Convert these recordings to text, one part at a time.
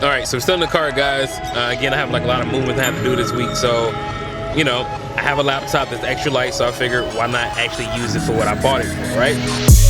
All right, so we're still in the car, guys. Again, I have like a lot of movement I have to do this week, so you know, I have a laptop that's extra light, so I figured why not actually use it for what I bought it for, right?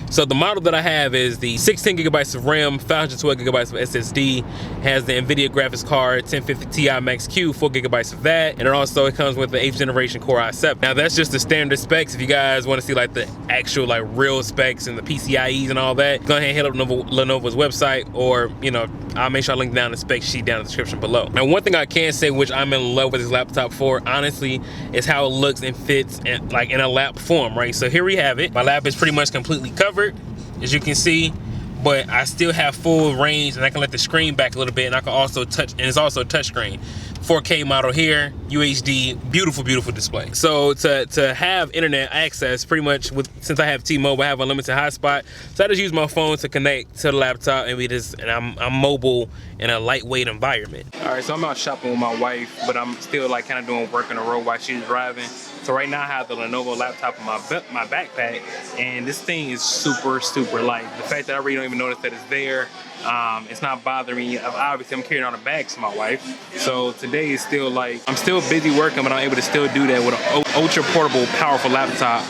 So the model that I have is the 16 gigabytes of RAM, 512 gigabytes of SSD, has the NVIDIA graphics card, 1050 Ti Max Q, 4 gigabytes of that, and it comes with the 8th generation Core i7. Now that's just the standard specs. If you guys want to see like the actual like real specs and the PCIEs and all that, go ahead and hit up Lenovo's website, or you know, I'll make sure I link down the spec sheet down in the description below. Now one thing I can say, which I'm in love with this laptop for, honestly, is how it looks and fits in, like in a lap form, right? So here we have it. My lap is pretty much completely covered, as you can see, but I still have full range, and I can let the screen back a little bit, and I can also touch, and it's also a touch screen. 4K model here, UHD, beautiful, beautiful display. So to have internet access, pretty much since I have T-Mobile, I have unlimited hotspot. So I just use my phone to connect to the laptop, and I'm mobile in a lightweight environment. All right, so I'm out shopping with my wife, but I'm still like kind of doing work on the road while she's driving. So right now I have the Lenovo laptop in my backpack, and this thing is super, super light. The fact that I really don't even notice that it's there, it's not bothering me. Obviously I'm carrying on the bags for my wife. So today is still like, I'm still busy working, but I'm able to still do that with an ultra portable, powerful laptop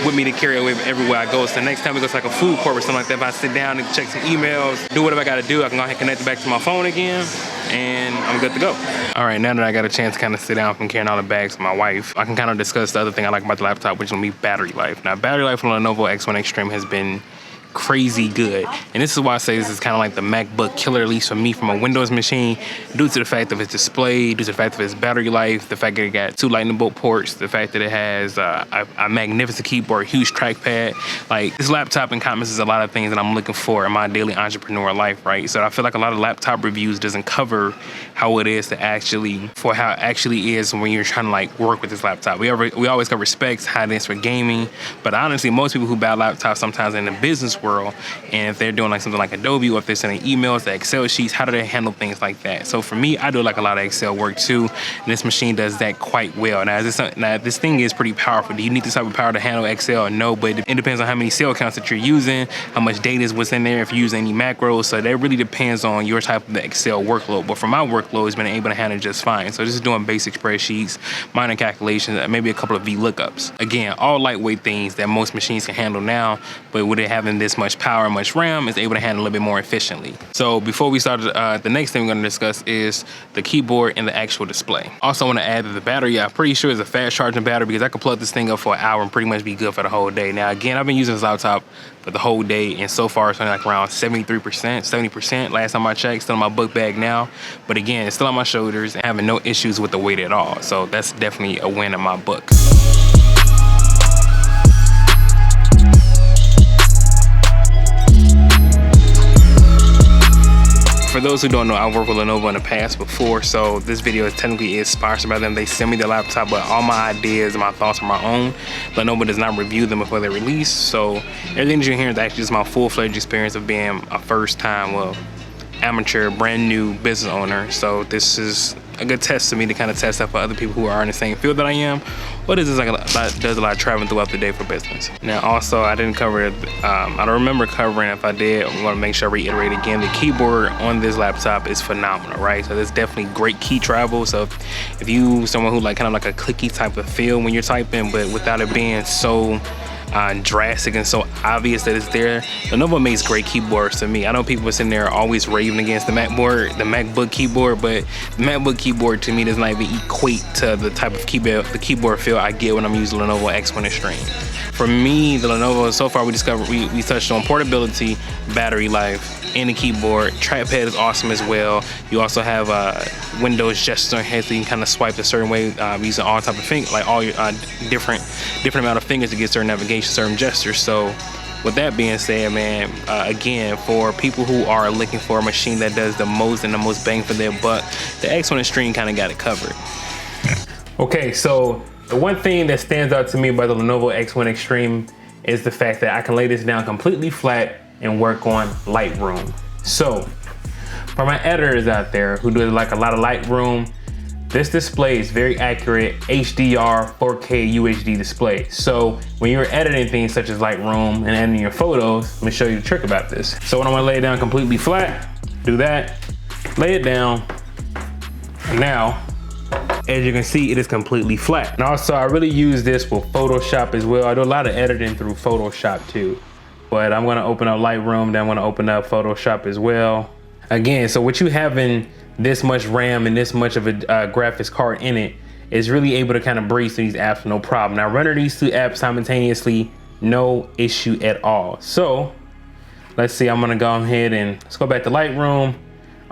with me to carry with everywhere I go. So next time we go to like a food court or something like that, if I sit down and check some emails, do whatever I gotta do, I can go ahead and connect it back to my phone again, and I'm good to go. All right, now that I got a chance to kind of sit down from carrying all the bags with my wife, I can kind of discuss the other thing I like about the laptop, which will be battery life. Now, battery life on the Lenovo X1 Extreme has been crazy good, and this is why I say this is kind of like the MacBook killer, at least for me, from a Windows machine, due to the fact of its display, due to the fact of its battery life, the fact that it got 2 lightning bolt ports, the fact that it has a magnificent keyboard, huge trackpad. Like, this laptop encompasses a lot of things that I'm looking for in my daily entrepreneur life, right? So I feel like a lot of laptop reviews doesn't cover how it is to how it actually is when you're trying to like work with this laptop. We always cover specs, how it is for gaming, but honestly, most people who buy laptops sometimes in the business world, and if they're doing like something like Adobe, or if they're sending emails, the Excel sheets, how do they handle things like that? So for me, I do like a lot of Excel work too, and this machine does that quite well. Now this thing is pretty powerful. Do you need this type of power to handle Excel? No, but it depends on how many cell counts that you're using, how much data is what's in there, if you use any macros. So that really depends on your type of Excel workload. But for my workload, it's been able to handle just fine. So this is doing basic spreadsheets, minor calculations, maybe a couple of VLOOKUPs. Again, all lightweight things that most machines can handle now, but with it having this much power and much RAM, is able to handle a little bit more efficiently. So before we start, the next thing we're going to discuss is the keyboard and the actual display. Also, I want to add that the battery, I'm pretty sure is a fast charging battery, because I can plug this thing up for an hour and pretty much be good for the whole day. Now again, I've been using this laptop for the whole day, and so far it's only like around 73%, 70% last time I checked. Still in my book bag now, but again, it's still on my shoulders and having no issues with the weight at all. So that's definitely a win in my book. For those who don't know, I worked with Lenovo in the past before, so this video technically is sponsored by them. They send me the laptop, but all my ideas and my thoughts are my own. Lenovo does not review them before they're released, so everything that you're hearing is actually just my full-fledged experience of being a first-time, well, amateur, brand new business owner. So this is a good test to me to kind of test out for other people who are in the same field that I am. What is this like does a lot of traveling throughout the day for business. Now also, I didn't cover it, I don't remember covering. If I did, I'm gonna make sure I reiterate again, the keyboard on this laptop is phenomenal, right? So there's definitely great key travel. So if you someone who like kind of like a clicky type of feel when you're typing, but without it being so drastic and so obvious that it's there, Lenovo makes great keyboards to me. I know people are sitting there always raving against the MacBook keyboard, but the MacBook keyboard to me does not even equate to the type of keyboard feel I get when I'm using Lenovo X1 Extreme. For me, the Lenovo, so far we touched on portability, battery life, and the keyboard. Trackpad is awesome as well. You also have Windows gesture head, so you can kind of swipe a certain way using all type of fingers, like all your different amount of fingers to get certain navigation, certain gestures. So with that being said, man, again, for people who are looking for a machine that does the most and the most bang for their buck, the X1 Extreme kind of got it covered. Okay, so the one thing that stands out to me about the Lenovo X1 Extreme is the fact that I can lay this down completely flat and work on Lightroom. So For my editors out there who do like a lot of Lightroom, this display is very accurate HDR 4K UHD display. So when you're editing things such as Lightroom and editing your photos, let me show you the trick about this. So when I'm gonna lay it down completely flat, do that, lay it down. Now, as you can see, it is completely flat. And also I really use this with Photoshop as well. I do a lot of editing through Photoshop too. But I'm gonna open up Lightroom, then I'm gonna open up Photoshop as well. Again, so with you having this much RAM and this much of a graphics card in it, is really able to kind of breeze through these apps no problem. Now running these two apps simultaneously, no issue at all. So let's see, I'm gonna go ahead and let's go back to Lightroom.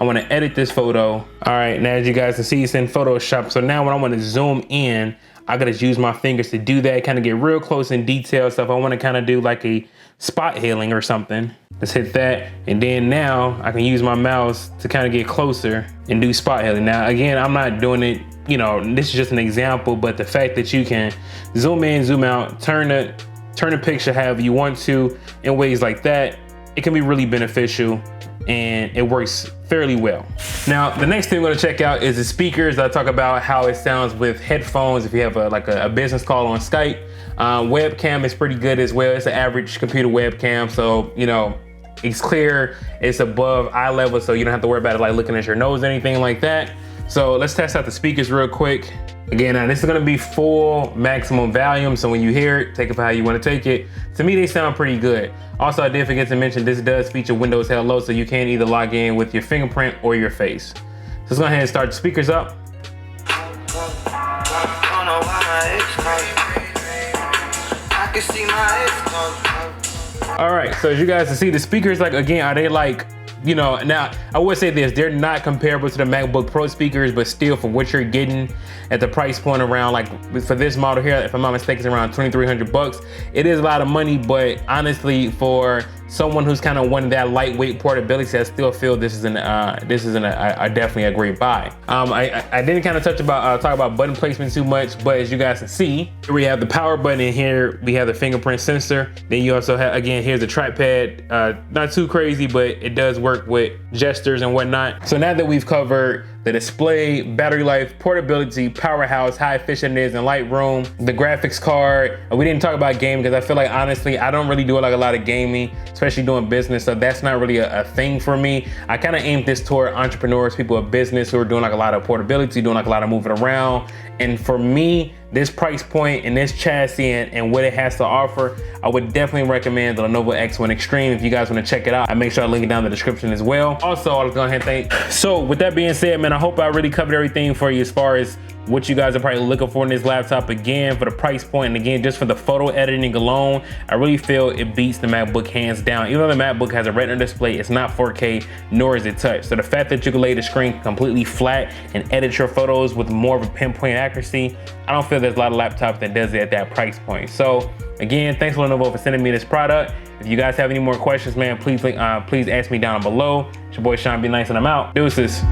I wanna edit this photo. All right, now as you guys can see, it's in Photoshop. So now when I wanna zoom in, I gotta use my fingers to do that, kind of get real close in detail. So if I wanna kind of do like a spot healing or something, let's hit that. And then now I can use my mouse to kind of get closer and do spot healing. Now, again, I'm not doing it, you know, this is just an example, but the fact that you can zoom in, zoom out, turn the picture however you want to in ways like that, it can be really beneficial and it works fairly well. Now, the next thing we're gonna check out is the speakers. I talk about how it sounds with headphones if you have a business call on Skype. Webcam is pretty good as well. It's an average computer webcam, so you know it's clear, it's above eye level, so you don't have to worry about it like looking at your nose or anything like that. So let's test out the speakers real quick. Again, now this is gonna be full maximum volume, so when you hear it, take it for how you wanna take it. To me, they sound pretty good. Also, I did forget to mention this does feature Windows Hello, so you can either log in with your fingerprint or your face. So let's go ahead and start the speakers up. All right, so as you guys can see, the speakers, like, again, are they like, you know, now I would say this, they're not comparable to the MacBook Pro speakers, but still for what you're getting at the price point around, like for this model here, if I'm not mistaken, it's around 2,300 bucks. It is a lot of money, but honestly, for someone who's kind of wanting that lightweight portability, I still feel this is definitely a great buy. I didn't kind of talk about button placement too much, but as you guys can see, here we have the power button, and here we have the fingerprint sensor. Then you also have, again, here's the trackpad. Not too crazy, but it does work with gestures and whatnot. So now that we've covered the display, battery life, portability, powerhouse, how efficient it is in Lightroom, the graphics card. We didn't talk about gaming because I feel like, honestly, I don't really do like a lot of gaming, especially doing business, so that's not really a thing for me. I kind of aim this toward entrepreneurs, people of business who are doing like a lot of portability, doing like a lot of moving around. And for me, this price point and this chassis and what it has to offer, I would definitely recommend the Lenovo X1 Extreme. If you guys want to check it out, I make sure I link it down in the description as well. Also, I'll go ahead and thank. So with that being said, man, I hope I really covered everything for you as far as what you guys are probably looking for in this laptop. Again, for the price point, and again, just for the photo editing alone, I really feel it beats the MacBook hands down. Even though the MacBook has a Retina display, it's not 4K, nor is it touch. So the fact that you can lay the screen completely flat and edit your photos with more of a pinpoint accuracy, I don't feel there's a lot of laptops that does it at that price point. So again, thanks Lenovo for sending me this product. If you guys have any more questions, man, please ask me down below. It's your boy Sean, be nice, and I'm out. Deuces.